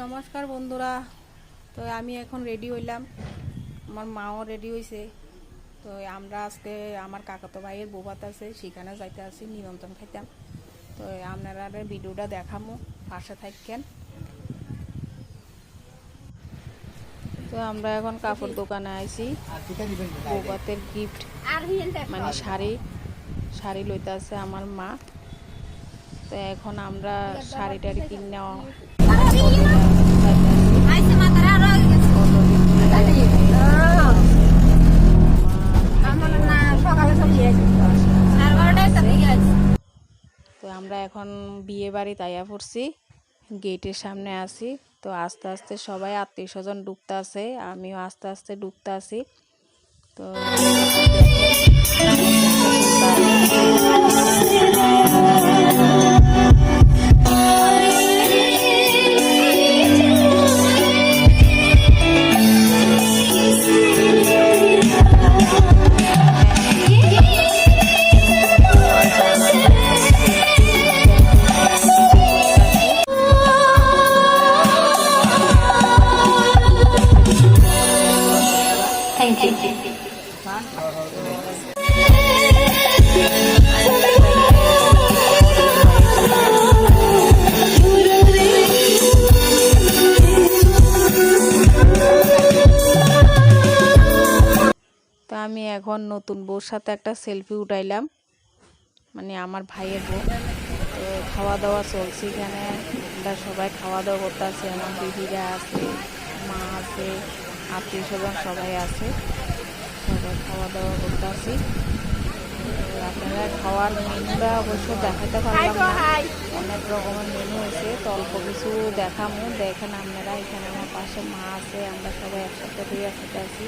নমস্কার বন্ধুরা। তো আমি এখন রেডি হইলাম, আমার মাও রেডি হয়েছে। তো আমরা আজকে আমার কাকাতো ভাইয়ের বৌভাত আছে, সেখানে যাইতে আসি নিমন্ত্রণ খাইতাম। তো আপনারা ভিডিওটা দেখামো, পাশে থাকেন। তো আমরা এখন কাপড় দোকানে আইছি, বৌভাতের গিফট মানে শাড়ি লইতে আছে আমার মা। তো এখন আমরা শাড়ি টাড়ি কিনে তো আমরা এখন বিয়ে বাড়ি তাইয়া পড়ছি, গেটের সামনে আছি। তো আস্তে আস্তে সবাই আত্মীয় স্বজন ঢুকতে আছে, আমিও আস্তে আস্তে ঢুকতে আছি। তো আমি এখন নতুন বউর সাথে একটা সেলফি উঠাইলাম, মানে আমার ভাইয়ের বউ। তো খাওয়া দাওয়া চলছে, এখানে আমরা সবাই খাওয়া দাওয়া করতে আছি। আমার দিদিরা আছে, মা আছে, আত্মীয় স্বজন সবাই আছে, সবাই খাওয়া দাওয়া করতে আছি। আপনারা খাওয়ার মেনুটা অবশ্য দেখাতে পারলাম না, অনেক রকমের মেনু হয়েছে। তো অল্প কিছু দেখামো, দেখেন আপনারা। এখানে আমার পাশে মা আছে, আমরা সবাই একসাথে হয়ে একসাথে আছি।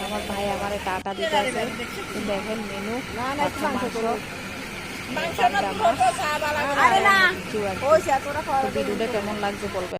আমার ভাই আমার টাটা দিতে আছে। দেখেন মেনু, ভিডিওটা কেমন লাগছে বলবেন।